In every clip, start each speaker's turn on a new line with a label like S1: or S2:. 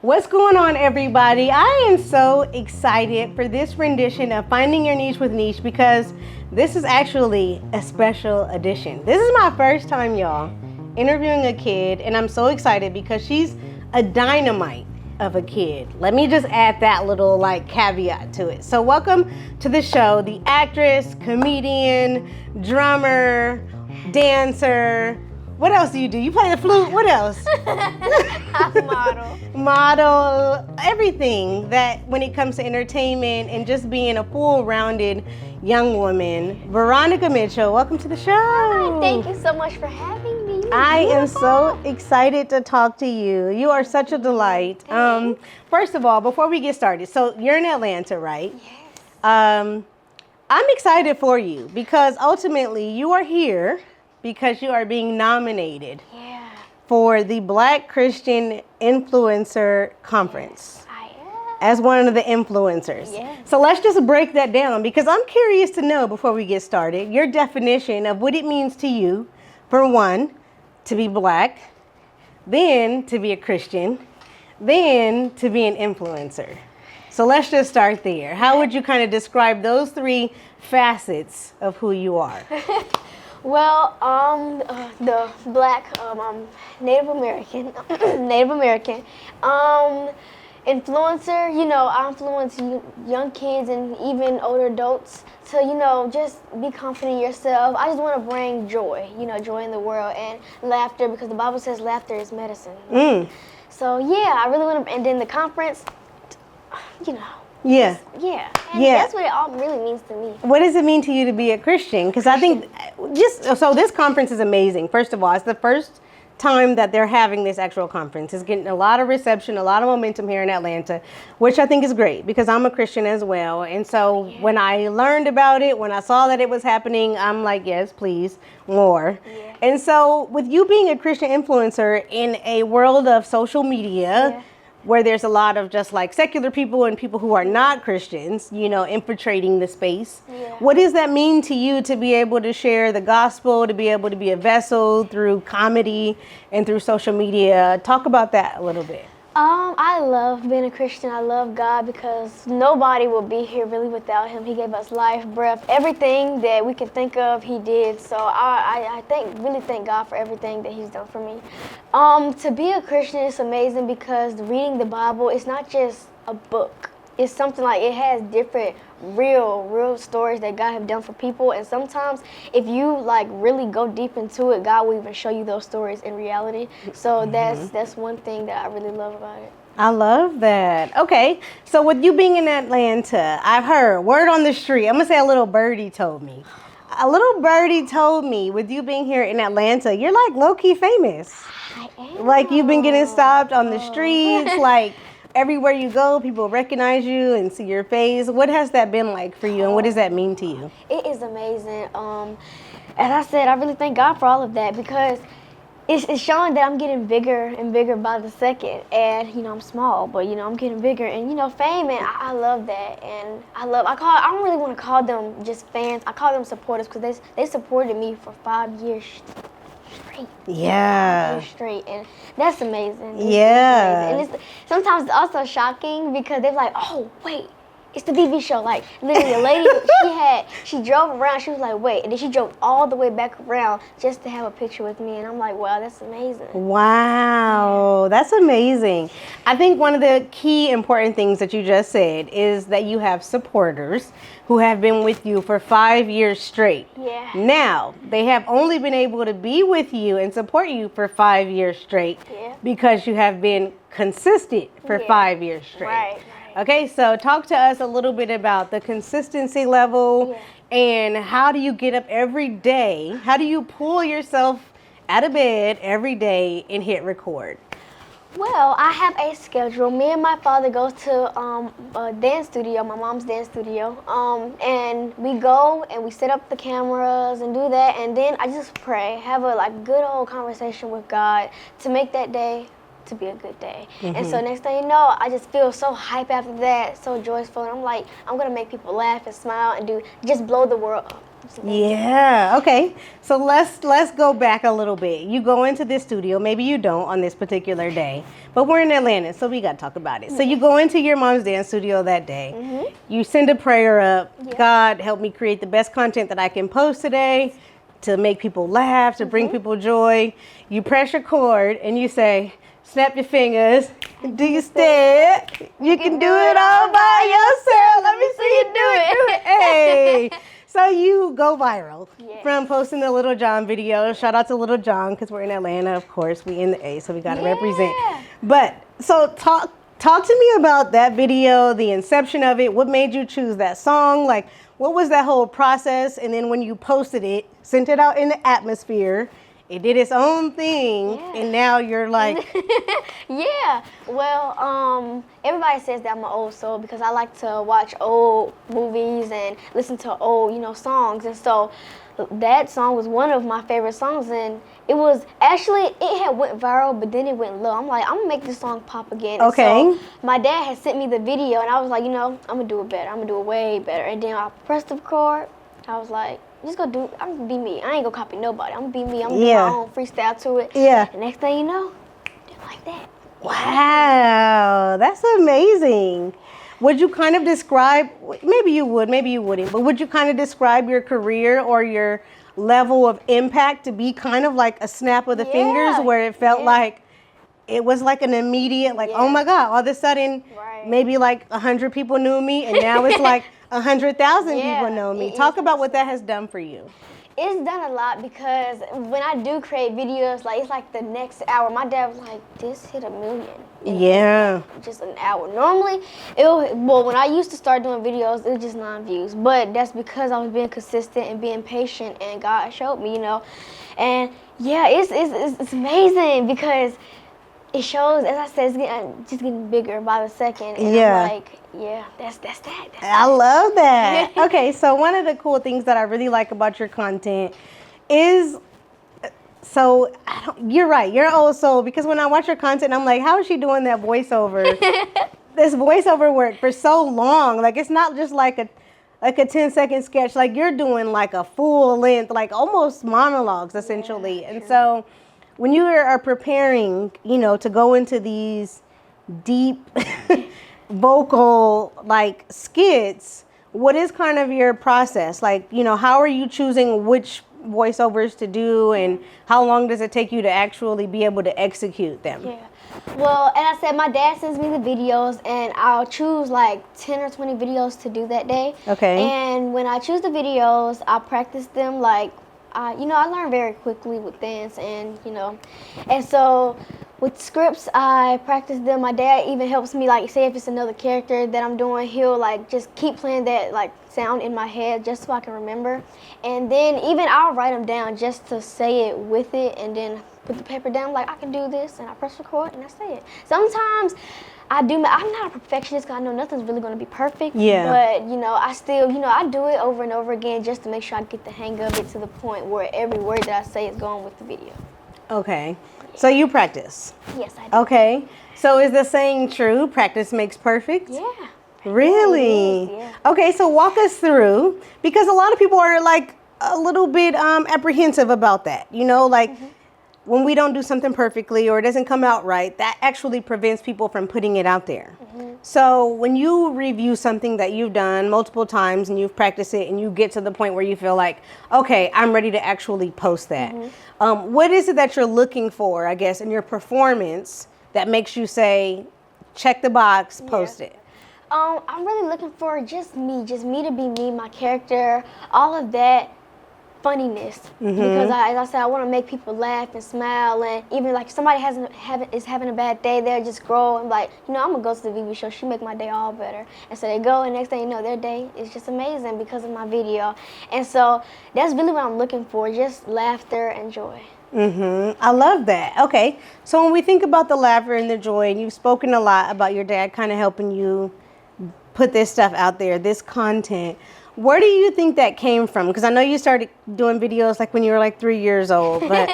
S1: What's going on, everybody? I am so excited for this rendition of Finding Your Niche with Neish because this is actually a special edition. This is my first time, y'all, interviewing a kid, and I'm so excited because she's a dynamite of a kid. Let me just add that little caveat to it. So welcome to the show, the actress, comedian, drummer, dancer. What else do? You play the flute? What else? Model, everything that when it comes to entertainment and just being a full-rounded young woman. Veronica Mitchell, welcome to the show.
S2: Hi, thank you so much for having me.
S1: I am so excited to talk to you. You are such a delight. First of all, before we get started, so you're in Atlanta, right?
S2: Yes.
S1: I'm excited for you because ultimately you are here because you are being nominated for the Black Christian Influencer Conference.
S2: Yes, I am.
S1: As one of the influencers.
S2: Yes.
S1: So let's just break that down because I'm curious to know before we get started your definition of what it means to you, for one, to be Black, then to be a Christian, then to be an influencer. So let's just start there. How would you kind of describe those three facets of who you are?
S2: Well, the Black, Native American, influencer. You know, I influence young kids and even older adults to, just be confident in yourself. I just want to bring joy, joy in the world and laughter because the Bible says laughter is medicine. So yeah, I really want to. And then the conference,
S1: Yeah.
S2: And that's what it all really means to me.
S1: What does it mean to you to be a Christian? Because I think so this conference is amazing. First of all, it's the first time that they're having this actual conference. It's getting a lot of reception, a lot of momentum here in Atlanta, which I think is great because I'm a Christian as well. And so when I learned about it, when I saw that it was happening, I'm like, yes, please, more.
S2: Yeah.
S1: And so with you being a Christian influencer in a world of social media, where there's a lot of just secular people and people who are not Christians, infiltrating the space.
S2: Yeah.
S1: What does that mean to you to be able to share the gospel, to be able to be a vessel through comedy and through social media? Talk about that a little bit.
S2: I love being a Christian. I love God because nobody would be here really without Him. He gave us life, breath, everything that we can think of, He did. So I really thank God for everything that He's done for me. To be a Christian is amazing because reading the Bible is not just a book. It's something it has different real stories that God have done for people, and sometimes if you really go deep into it, God will even show you those stories in reality. So that's one thing that I really love about it.
S1: I love that. Okay, so with you being in Atlanta, I've heard word on the street. I'm gonna say a little birdie told me. A little birdie told me with you being here in Atlanta, you're low-key famous.
S2: I am.
S1: You've been getting stopped on the streets, everywhere you go, people recognize you and see your face. What has that been like for you, and what does that mean to you?
S2: It is amazing. As I said, I really thank God for all of that because it's showing that I'm getting bigger and bigger by the second. And, I'm small, but, I'm getting bigger. And, fame, and I love that. And I don't really want to call them just fans. I call them supporters because they supported me for 5 years straight.
S1: Yeah.
S2: 5 years straight. And that's amazing.
S1: Yeah.
S2: It's amazing. And sometimes it's also shocking because they're like, oh, wait. It's the TV show. Literally, a lady, she drove around. She was like, wait. And then she drove all the way back around just to have a picture with me. And I'm like, wow, that's amazing.
S1: Wow, that's amazing. I think one of the key important things that you just said is that you have supporters who have been with you for 5 years straight.
S2: Yeah.
S1: Now, they have only been able to be with you and support you for 5 years straight because you have been consistent for 5 years straight.
S2: Right.
S1: Okay, so talk to us a little bit about the consistency level and how do you get up every day? How do you pull yourself out of bed every day and hit record?
S2: Well, I have a schedule. Me and my father go to a dance studio, my mom's dance studio, and we go and we set up the cameras and do that, and then I just pray, have a good old conversation with God to make that day to be a good day. And so next thing you know, I just feel so hype after that, so joyful, and I'm like, I'm gonna make people laugh and smile and just blow the world up.
S1: Yeah. Okay. So let's go back a little bit. You go into this studio. Maybe you don't on this particular day, but we're in Atlanta, so we got to talk about it. So you go into your mom's dance studio that day. You send a prayer up. God, help me create the best content that I can post today, to make people laugh, to bring people joy. You press record and you say, snap your fingers. Do you step? You can do it all by yourself. Let me see you do it. Hey. So you go viral from posting the Little John video. Shout out to Little John, because we're in Atlanta, of course. We in the A, so we got to represent. But so talk to me about that video, the inception of it. What made you choose that song? Like, what was that whole process? And then when you posted it, sent it out in the atmosphere, it did its own thing, and now you're like...
S2: Well, everybody says that I'm an old soul because I like to watch old movies and listen to old, songs. And so that song was one of my favorite songs, and it was actually, it had went viral, but then it went low. I'm like, I'm gonna make this song pop again.
S1: Okay.
S2: And so my dad had sent me the video, and I was like, I'm gonna do it better. I'm gonna do it way better. And then I pressed the record. I was like, I'm gonna be me. I ain't gonna copy nobody. I'm gonna be me. I'm gonna do my own freestyle to it.
S1: Yeah.
S2: The next thing you know, did like that.
S1: Wow, that's amazing. Would you kind of describe, maybe you would, maybe you wouldn't, but would you kind of describe your career or your level of impact to be kind of like a snap of the fingers, where it felt like it was like an immediate, like, oh my God, all of a sudden, maybe like 100 people knew me, and now it's like 100,000 people know me. Talk about what that has done for you.
S2: It's done a lot, because when I do create videos, like, it's like the next hour. My dad was like, this hit 1 million. In just an hour. Normally, when I used to start doing videos, it was just 9 views. But that's because I was being consistent and being patient, and God showed me, And yeah, it's amazing, because it shows, as I said, it's just getting bigger by the second. And I'm like, that's that.
S1: I love that. Okay, so one of the cool things that I really like about your content is, you're right, you're old soul, because when I watch your content, I'm like, how is she doing that voiceover? This voiceover work for so long. Like, it's not just like a 10-second sketch. Like, you're doing like a full length, like almost monologues, essentially. And so when you are preparing, to go into these deep vocal like skits, what is kind of your process? Like, how are you choosing which voiceovers to do, and how long does it take you to actually be able to execute them?
S2: Yeah. Well, as I said, my dad sends me the videos, and I'll choose like 10 or 20 videos to do that day.
S1: Okay.
S2: And when I choose the videos, I practice them like, I learn very quickly with dance, and so with scripts, I practice them. My dad even helps me, like, say if it's another character that I'm doing, he'll like just keep playing that like sound in my head just so I can remember. And then even I'll write them down just to say it with it, and then put the paper down like, I can do this, and I press record and I say it. Sometimes I'm not a perfectionist, because I know nothing's really going to be perfect. Yeah. But, I still, I do it over and over again just to make sure I get the hang of it to the point where every word that I say is going with the video.
S1: Okay. So you practice?
S2: Yes, I do.
S1: Okay. So is the saying true, practice makes perfect?
S2: Yeah.
S1: Really?
S2: Yeah.
S1: Okay, so walk us through, because a lot of people are like a little bit apprehensive about that. When we don't do something perfectly, or it doesn't come out right, that actually prevents people from putting it out there. So when you review something that you've done multiple times and you've practiced it, and you get to the point where you feel like, okay, I'm ready to actually post that. What is it that you're looking for, I guess, in your performance that makes you say, check the box, post it?
S2: I'm really looking for just me to be me, my character, all of that. Funniness, because as I said, I want to make people laugh and smile, and even like if somebody is having a bad day, they'll just grow and like, I'm gonna go to the VB show. She make my day all better, and so they go, and next thing you know, their day is just amazing because of my video. And so that's really what I'm looking for, just laughter and joy.
S1: I love that. Okay, so when we think about the laughter and the joy, and you've spoken a lot about your dad kind of helping you put this stuff out there, this content. Where do you think that came from? Because I know you started doing videos like when you were like 3 years old, but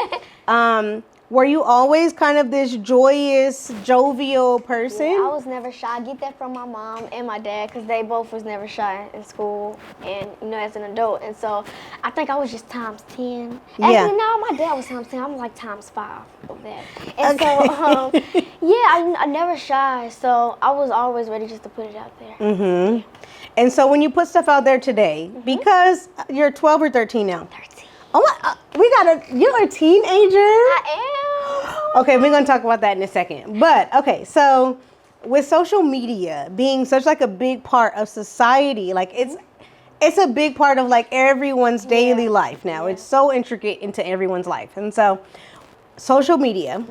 S1: Were you always kind of this joyous, jovial person?
S2: Yeah, I was never shy. I get that from my mom and my dad because they both was never shy in school and, as an adult. And so I think I was just times 10.
S1: Yeah.
S2: Actually, no, my dad was times 10. I'm like times 5 of that. And so, yeah, I never shy. So I was always ready just to put it out there.
S1: Mm-hmm. And so when you put stuff out there today, because you're 12 or 13 now?
S2: 13.
S1: Oh my, you're a teenager?
S2: I am.
S1: Okay, we're going to talk about that in a second. But, okay, so with social media being such like a big part of society, like it's a big part of like everyone's daily life now. It's so intricate into everyone's life. And so social media,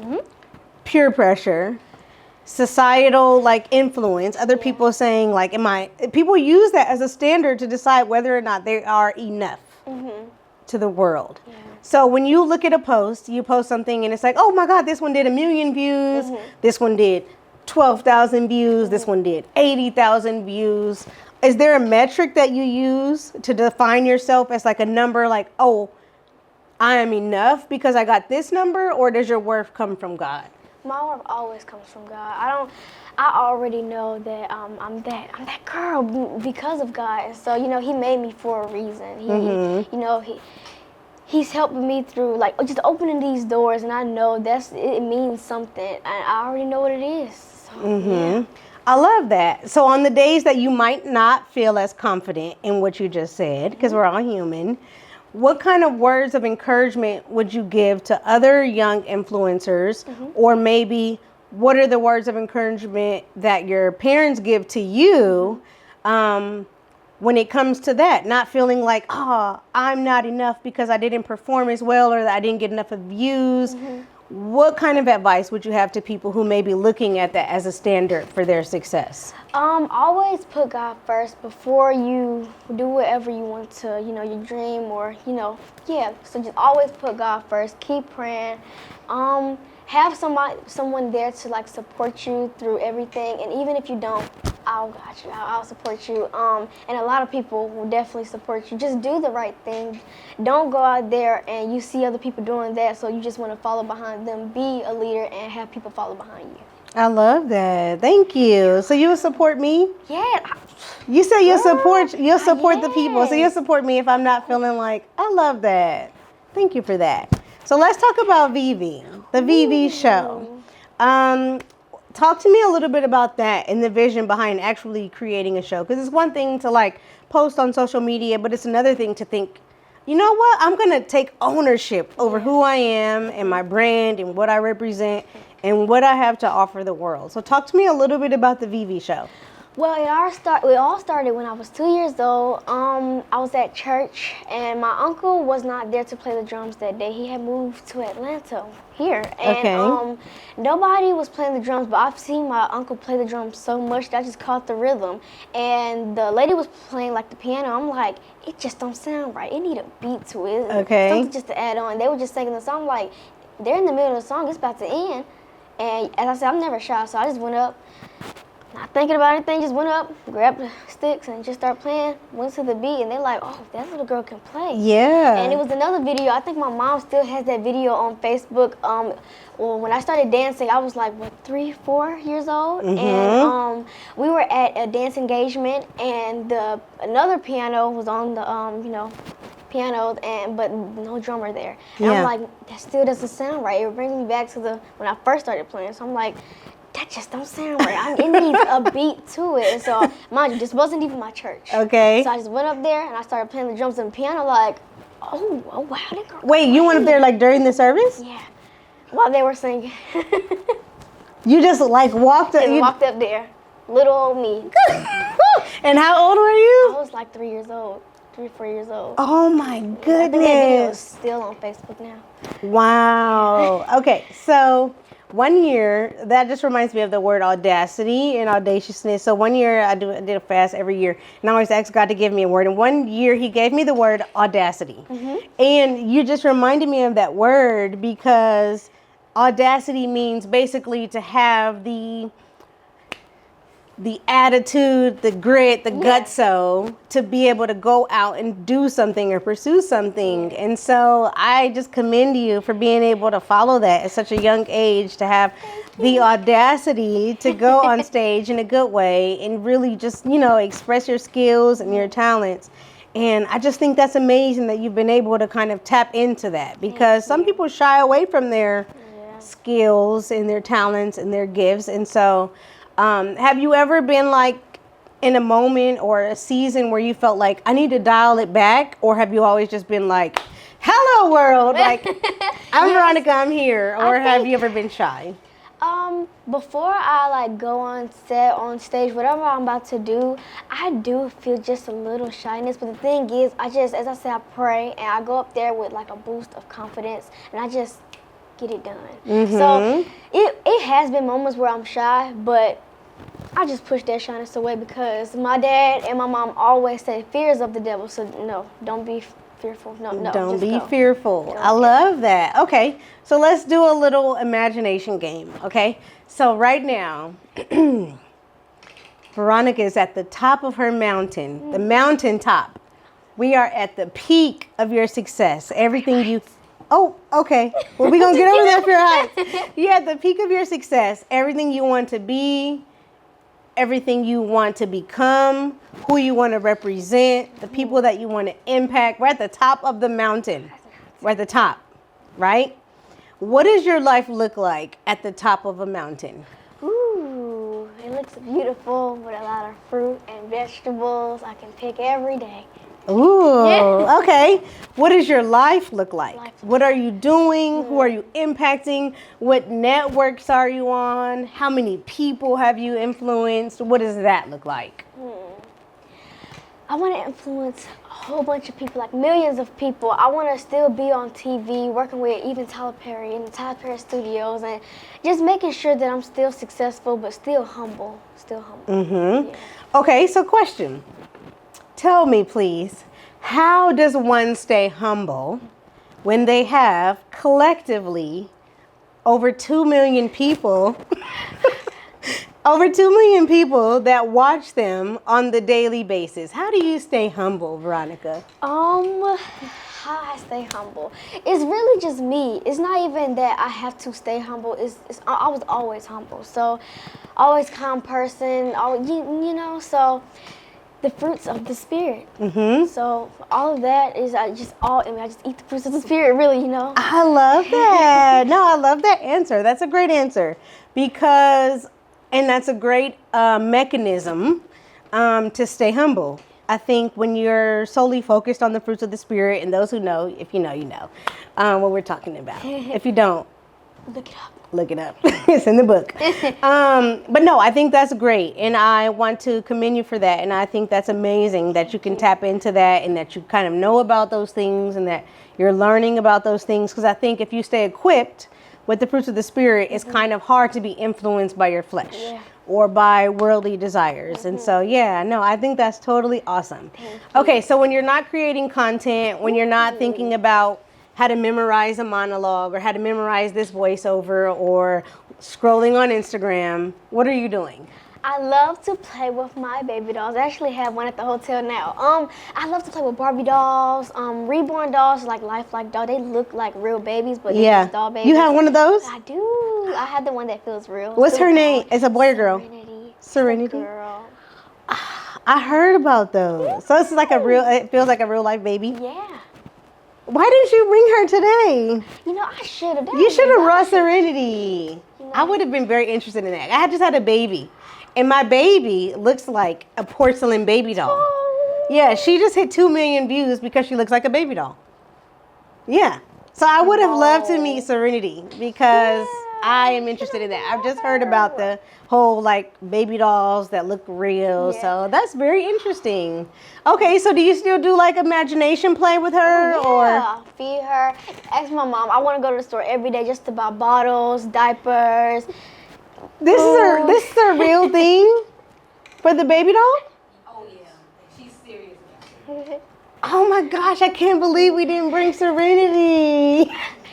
S1: peer pressure, societal like influence, other people saying like, people use that as a standard to decide whether or not they are enough to the world. So when you look at a post, you post something and it's like, oh my God, this one did 1 million views. This one did 12,000 views. This one did 80,000 views. Is there a metric that you use to define yourself as like a number like, oh, I am enough because I got this number, or does your worth come from God?
S2: My worth always comes from God. I already know that I'm that girl because of God. And so, he made me for a reason. He's helping me through like just opening these doors, and I know it means something, and I already know what it is. So,
S1: I love that. So on the days that you might not feel as confident in what you just said, because we're all human, what kind of words of encouragement would you give to other young influencers, or maybe what are the words of encouragement that your parents give to you when it comes to that, not feeling like, oh, I'm not enough because I didn't perform as well or that I didn't get enough of views? What kind of advice would you have to people who may be looking at that as a standard for their success?
S2: Always put God first before you do whatever you want to, your dream or, So just always put God first. Keep praying. Have someone there to like support you through everything, and even if you don't, I'll support you. And a lot of people will definitely support you. Just do the right thing. Don't go out there and you see other people doing that, so you just want to follow behind them. Be a leader and have people follow behind you.
S1: I love that. Thank you. So you will support me?
S2: Yeah.
S1: You say you'll support the people. So you'll support me if I'm not feeling like, I love that. Thank you for that. So let's talk about Vivi, the Vivi show. Talk to me a little bit about that and the vision behind actually creating a show. Because it's one thing to like post on social media, but it's another thing to think, you know what? I'm going to take ownership over who I am and my brand and what I represent and what I have to offer the world. So talk to me a little bit about the Vivi show.
S2: Well, we all started when I was 2 years old. I was at church, and my uncle was not there to play the drums that day. He had moved to Atlanta here, and nobody was playing the drums. But I've seen my uncle play the drums so much that I just caught the rhythm. And the lady was playing like the piano. I'm like, it just don't sound right. It need a beat to it.
S1: Okay.
S2: Something just to add on. They were just singing the song. I'm like, they're in the middle of the song. It's about to end. And as I said, I'm never shy, so I just went up. Not thinking about anything, just went up, grabbed the sticks, and just started playing. Went to the beat, and they're like, "Oh, that little girl can play."
S1: Yeah.
S2: And it was another video. I think my mom still has that video on Facebook. Well, when I started dancing, I was like, 3, 4 years old, and we were at a dance engagement, and another piano was on the piano, but no drummer there. And I'm like, that still doesn't sound right. It brings me back to when I first started playing. So I'm like, that just don't sound right. It needs a beat to it. And so, mind you, this wasn't even my church.
S1: Okay.
S2: So I just went up there and I started playing the drums and the piano like, oh wow, that girl.
S1: Wait, you went up there like during the service?
S2: Yeah. While they were singing.
S1: You just like walked up?
S2: Walked up there. Little old me.
S1: And how old were you?
S2: I was like 3 years old. 3 or 4 years old.
S1: Oh my
S2: I think that video is
S1: goodness.
S2: still on Facebook now.
S1: Wow. Okay, so one year, that just reminds me of the word audacity and audaciousness. So one year I did a fast every year, and I always ask God to give me a word. And one year he gave me the word audacity. And you just reminded me of that word because audacity means basically to have the the attitude, the grit, the gutso to be able to go out and do something or pursue something. And so I just commend you for being able to follow that at such a young age, to have the audacity to go on stage in a good way and really just, express your skills and your talents. And I just think that's amazing that you've been able to kind of tap into that, because some people shy away from their skills and their talents and their gifts. And so have you ever been like in a moment or a season where you felt like I need to dial it back? Or have you always just been like, hello world, like I'm Veronica, I'm here? Or have you ever been shy?
S2: Before I like go on set, on stage, whatever I'm about to do, I do feel just a little shyness. But the thing is, as I said, I pray and I go up there with like a boost of confidence and I just get it done. So it has been moments where I'm shy, but I just push that shyness away, because my dad and my mom always say fear is of the devil. So no, don't be fearful. No,
S1: don't be
S2: go.
S1: fearful. I love that. Okay, so let's do a little imagination game. Okay, so right now Veronica is at the top of her mountain, the mountaintop. We are at the peak of your success. Everything you okay. Well, we're gonna get over that fear heights. You're at the peak of your success. Everything you want to be, everything you want to become, who you want to represent, the people that you want to impact. We're at the top of the mountain. We're at the top, right? What does your life look like at the top of a mountain?
S2: Ooh, it looks beautiful with a lot of fruit and vegetables I can pick every day.
S1: Ooh, okay. What does your life look like? What are you doing? Who are you impacting? What networks are you on? How many people have you influenced? What does that look like?
S2: I want to influence a whole bunch of people, like millions of people. I want to still be on TV, working with even Tyler Perry in the Tyler Perry studios, and just making sure that I'm still successful, but still humble. Yeah.
S1: Okay, so question. Tell me, please, how does one stay humble when they have collectively over 2 million people, over 2 million people that watch them on the daily basis? How do you stay humble, Veronica?
S2: How I stay humble? It's really just me. It's not even that I have to stay humble. I was always humble. So, always calm person. So. The fruits of the Spirit. So all of that is I just eat the fruits of the Spirit, really,
S1: I love that. No, I love that answer. That's a great answer, and that's a great mechanism to stay humble. I think when you're solely focused on the fruits of the Spirit, and those who know, if you know, you know what we're talking about. If you don't,
S2: look it up.
S1: Look it up. It's in the book. But no, I think that's great. And I want to commend you for that. And I think that's amazing that you can tap into that and that you kind of know about those things and that you're learning about those things. Because I think if you stay equipped with the fruits of the Spirit, it's kind of hard to be influenced by your flesh or by worldly desires. And so, I think that's totally awesome. Okay, so when you're not creating content, when you're not thinking about how to memorize a monologue or how to memorize this voiceover or scrolling on Instagram, what are you doing?
S2: I love to play with my baby dolls. I actually have one at the hotel now. I love to play with Barbie dolls, reborn dolls, like lifelike dolls. They look like real babies, but they're just doll babies.
S1: You have one of those?
S2: I do. I had the one that feels real.
S1: What's her name? It's a boy or girl? Serenity.
S2: Girl.
S1: I heard about those. So it's like it feels like a real life baby?
S2: Yeah.
S1: Why didn't you bring her today?
S2: I should have.
S1: You should have brought Serenity. I would have been very interested in that. I just had a baby. And my baby looks like a porcelain baby doll.
S2: Oh.
S1: Yeah, she just hit 2 million views because she looks like a baby doll. Yeah. So I would have loved to meet Serenity because I am interested in that. I've just heard about the whole like baby dolls that look real. Yeah. So that's very interesting. Okay, so do you still do like imagination play with her?
S2: Yeah, feed her. Ask my mom. I want to go to the store every day just to buy bottles, diapers.
S1: This is her real thing for the baby doll?
S3: Oh yeah, she's serious about it.
S1: Oh my gosh, I can't believe we didn't bring Serenity.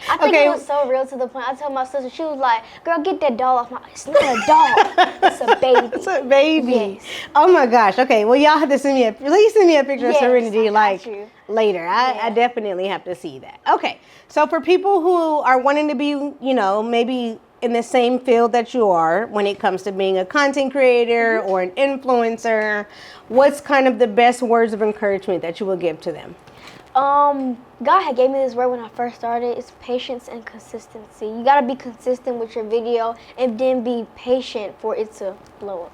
S2: I think it was so real to the point. I told my sister, she was like, "Girl, get that doll off my." It's not a doll. It's a baby.
S1: It's a baby.
S2: Yes.
S1: Oh my gosh. Okay. Well, y'all have to send me please send me a picture of
S2: Yes,
S1: Serenity
S2: I
S1: like
S2: got you.
S1: later. I definitely have to see that. Okay. So for people who are wanting to be, you know, maybe in the same field that you are when it comes to being a content creator or an influencer, what's kind of the best words of encouragement that you will give to them?
S2: God had gave me this word when I first started. It's patience and consistency. You gotta be consistent with your video and then be patient for it to blow up.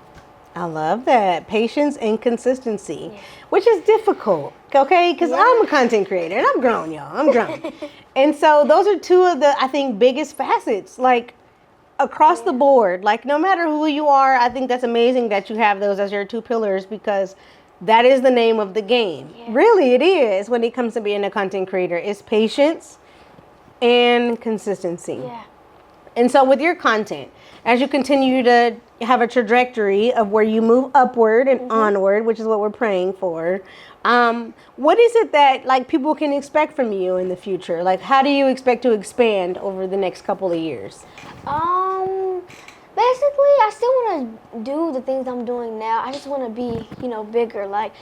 S1: I love that. Patience and consistency, which is difficult, okay? Because I'm a content creator and I'm grown, y'all. I'm grown. And so those are two of the, I think, biggest facets, like across the board. Like no matter who you are, I think that's amazing that you have those as your two pillars because that is the name of the game.
S2: Yeah.
S1: Really, it is when it comes to being a content creator. It's patience and consistency.
S2: Yeah.
S1: And so with your content, as you continue to have a trajectory of where you move upward and onward, which is what we're praying for, what is it that like people can expect from you in the future? Like how do you expect to expand over the next couple of years?
S2: Basically, I still want to do the things I'm doing now. I just want to be, you know, bigger. Like,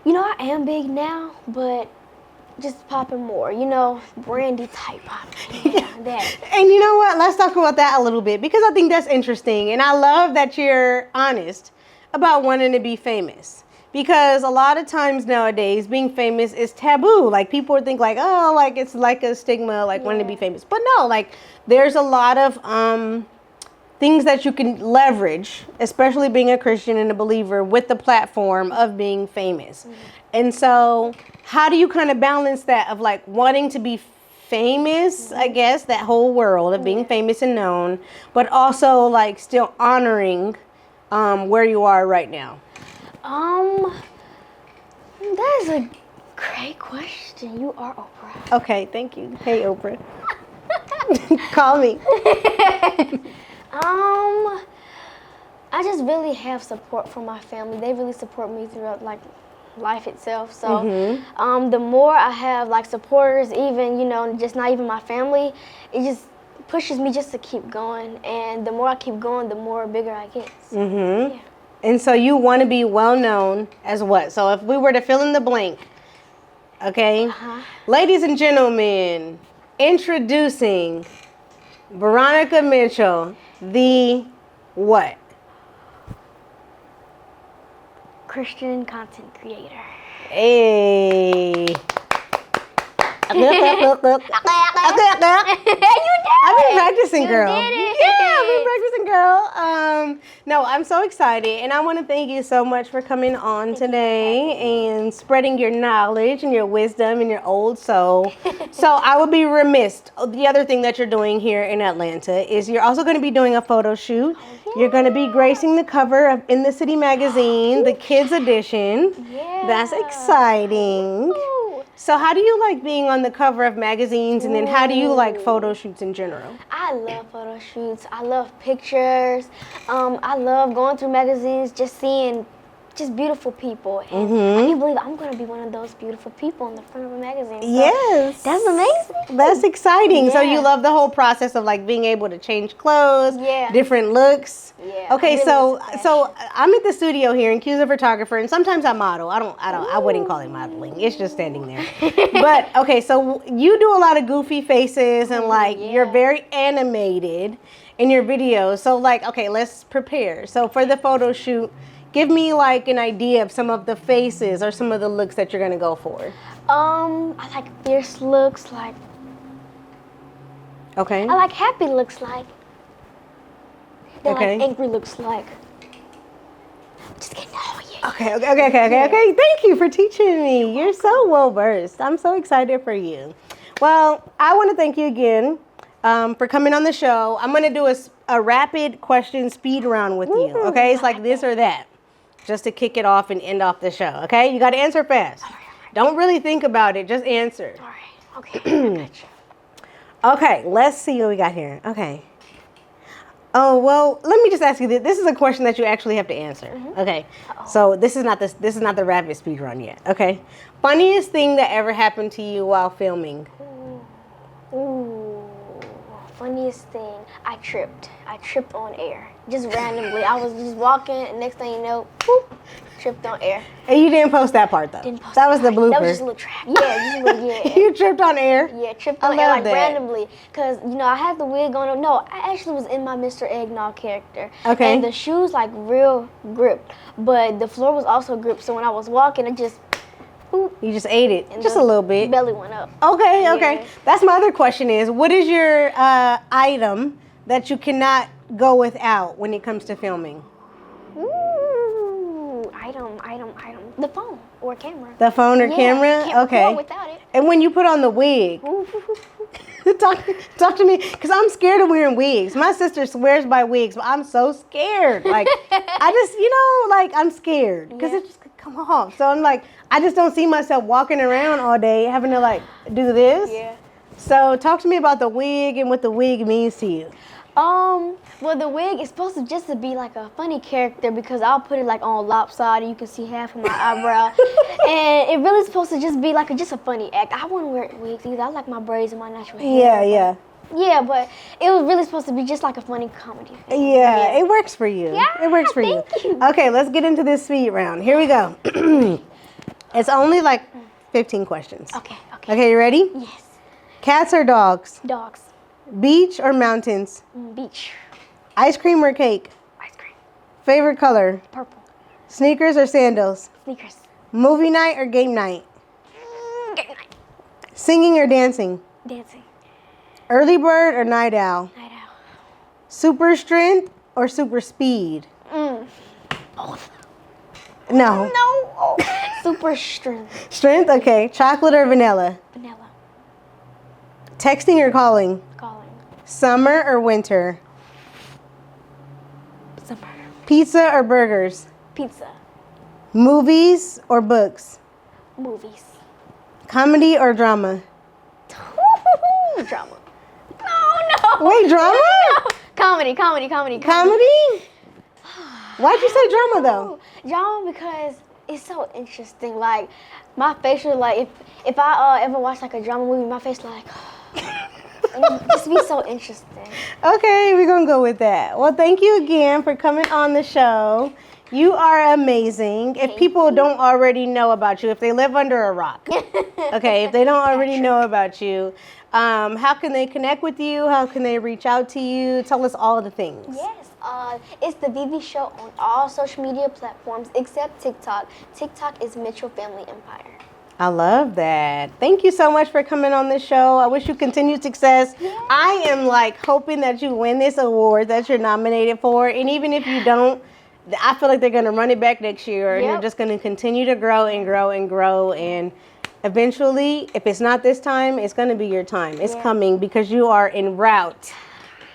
S2: you know, I am big now, but just popping more, you know, Brandy type popping. Yeah, that.
S1: And you know what? Let's talk about that a little bit because I think that's interesting. And I love that you're honest about wanting to be famous. Because a lot of times nowadays, being famous is taboo. Like people think like, oh, like it's like a stigma, like wanting to be famous. But no, like there's a lot of things that you can leverage, especially being a Christian and a believer with the platform of being famous. And so how do you kind of balance that of like wanting to be famous, I guess, that whole world of being famous and known, but also like still honoring where you are right now?
S2: That is a great question. You are Oprah.
S1: Okay, thank you. Hey, Oprah. Call me.
S2: I just really have support from my family. They really support me throughout like life itself. So the more I have like supporters, even, you know, just not even my family, it just pushes me just to keep going. And the more I keep going, the more bigger I get. So, yeah.
S1: And so you want to be well known as what? So if we were to fill in the blank, okay? Ladies and gentlemen, introducing Varonica Mitchell, the what?
S2: Christian content creator.
S1: Hey.
S2: You did it.
S1: I've been practicing, girl.
S2: You did it.
S1: Yeah, I've been practicing, girl. No, I'm so excited, and I want to thank you so much for coming on today and spreading your knowledge and your wisdom and your old soul. So I would be remiss. The other thing that you're doing here in Atlanta is you're also going to be doing a photo shoot. You're going to be gracing the cover of In the City magazine, the kids edition.
S2: Yeah.
S1: That's exciting.
S2: Ooh.
S1: So how do you like being on the cover of magazines, and then how do you like photo shoots in general?
S2: I love photo shoots. I love pictures. I love going through magazines, just seeing just beautiful people. And I can't believe I'm going to be one of those beautiful people in the front of a magazine. So
S1: Yes.
S2: that's amazing.
S1: That's exciting. So
S2: Yeah.
S1: you love the whole process of like being able to change clothes,
S2: Yeah.
S1: different looks.
S2: Yeah,
S1: Okay,
S2: I really
S1: so
S2: love fashion.
S1: so I'm at the studio here in Q's a photographer, and sometimes I model. I wouldn't call it modeling. It's just standing there. But okay, so you do a lot of goofy faces and like you're very animated in your videos. So like, okay, let's prepare. So for the photo shoot, give me like an idea of some of the faces or some of the looks that you're gonna go for.
S2: I like fierce looks, like
S1: Okay.
S2: I like happy looks, like then
S1: Okay.
S2: like angry looks, like just getting to know you.
S1: Okay. Thank you for teaching me. You're so well versed. I'm so excited for you. Well, I want to thank you again for coming on the show. I'm going to do a rapid question speed round with you. Okay, it's like this or that, just to kick it off and end off the show. Okay, you got to answer fast.
S2: All right.
S1: Don't really think about it. Just answer.
S2: All right. Okay. I got you.
S1: Okay, let's see what we got here. Okay. Oh, well, let me just ask you this. This is a question that you actually have to answer. Okay. So this is not the rapid speed run yet. Okay. Funniest thing that ever happened to you while filming?
S2: Ooh. funniest thing, I tripped. I tripped on air. Just randomly. I was just walking, and next thing you know, whoop, tripped on air.
S1: And you didn't post that part though.
S2: Didn't post
S1: that was the blooper.
S2: That was just a little trap. Yeah, just a little, yeah.
S1: You tripped on air?
S2: Yeah, tripped
S1: I
S2: on air
S1: love
S2: like
S1: that.
S2: randomly. Because, you know, I had the wig on. No, I actually was in my Mr. Eggnog character.
S1: Okay.
S2: And the shoes, like, real gripped. But the floor was also gripped. So when I was walking, it just, boop.
S1: You just ate it,
S2: And
S1: just
S2: the
S1: a little bit.
S2: Belly went up.
S1: Okay, okay.
S2: Yeah.
S1: That's my other question is, what is your item that you cannot go without when it comes to filming?
S2: Ooh, item. The phone or camera.
S1: The phone or
S2: Yeah,
S1: camera?
S2: can't
S1: Okay.
S2: record without it.
S1: And when you put on the wig,
S2: Ooh.
S1: talk to me, because I'm scared of wearing wigs. My sister swears by wigs, but I'm so scared. Like, I just, like, I'm scared because
S2: Yeah.
S1: it just could come off. So I'm like, I just don't see myself walking around all day having to, like, do this.
S2: Yeah.
S1: So talk to me about the wig and what the wig means to you.
S2: Well, the wig is supposed to just to be like a funny character because I'll put it like on lopsided. You can see half of my eyebrow, and it really is supposed to just be like just a funny act. I wouldn't wear wigs either. I like my braids and my natural hair.
S1: Yeah.
S2: Yeah, but it was really supposed to be just like a funny comedy.
S1: Yeah, it works for you.
S2: Yeah,
S1: it works for you.
S2: thank you.
S1: Okay, let's get into this speed round. Here we go. It's only like 15 questions.
S2: Okay.
S1: Okay, you ready?
S2: Yes.
S1: Cats or dogs?
S2: Dogs.
S1: Beach or mountains?
S2: Beach.
S1: Ice cream or cake?
S2: Ice cream.
S1: Favorite color?
S2: Purple.
S1: Sneakers or sandals?
S2: Sneakers.
S1: Movie night or game night?
S2: Game night.
S1: Singing or dancing?
S2: Dancing.
S1: Early bird or night owl?
S2: Night owl.
S1: Super strength or super speed?
S2: Both.
S1: No.
S2: No. Oh. Super strength.
S1: Strength? Okay. Chocolate or vanilla?
S2: Vanilla.
S1: Texting or calling?
S2: Calling.
S1: Summer or winter?
S2: Summer.
S1: Pizza or burgers?
S2: Pizza.
S1: Movies or books?
S2: Movies.
S1: Comedy or drama?
S2: Drama. No.
S1: Wait, drama?
S2: Comedy.
S1: Comedy? Why'd you say drama though?
S2: Drama because it's so interesting. Like my facial, like if I ever watch like a drama movie, my face like just be so interesting.
S1: Okay, we're gonna go with that. Well, thank you again for coming on the show. You are amazing. If people don't already know about you, if they live under a rock, okay, if they don't already know about you, how can they connect with you? How can they reach out to you? Tell us all of the things.
S2: Yes, it's the VV Show on all social media platforms except TikTok. TikTok is Mitchell Family Empire.
S1: I love that. Thank you so much for coming on the show. I wish you continued success.
S2: Yeah.
S1: I am like hoping that you win this award that you're nominated for. And even if you don't, I feel like they're going to run it back next year. And you're just going to continue to grow and grow and grow. And eventually, if it's not this time, it's going to be your time. It's coming because you are en route.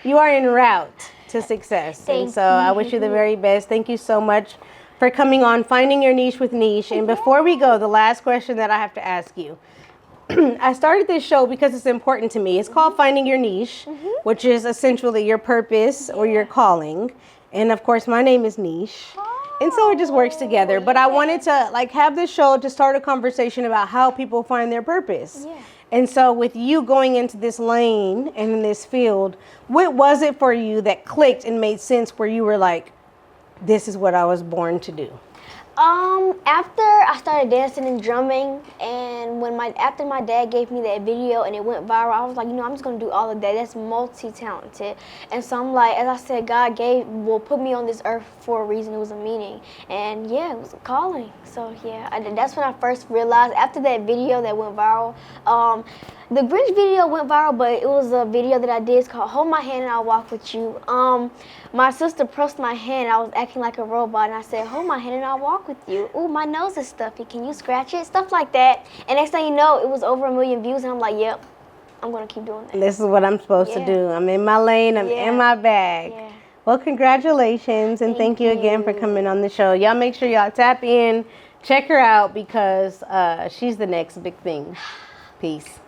S1: You are en route to success. And so I wish you the very best. Thank you so much for coming on Finding Your Niche with Neish. And before we go, the last question that I have to ask you. I started this show because it's important to me. It's called Finding Your Niche, which is essentially your purpose or your calling. And of course, my name is Neish. And so it just works together. But I wanted to like have this show to start a conversation about how people find their purpose.
S2: Yeah.
S1: And so with you going into this lane and in this field, what was it for you that clicked and made sense where you were like, this is what I was born to do?
S2: After I started dancing and drumming, and after my dad gave me that video and it went viral, I was like, I'm just gonna do all of that. That's multi-talented. And so I'm like, as I said, God put me on this earth for a reason. It was a meaning, and it was a calling. So that's when I first realized. After that video that went viral, the Grinch video went viral, but it was a video that I did. It's called "Hold My Hand and I'll Walk with You." My sister pressed my hand. I was acting like a robot, and I said, "Hold my hand and I'll walk with you." Ooh, my nose is stuffy. Can you scratch it? Stuff like that. And next thing you know, it was over 1 million views, and I'm like, "Yep, I'm gonna keep doing that."
S1: This is what I'm supposed to do. I'm in my lane. I'm in my bag.
S2: Yeah.
S1: Well, congratulations, and thank you again for coming on the show. Y'all make sure y'all tap in, check her out because she's the next big thing. Peace.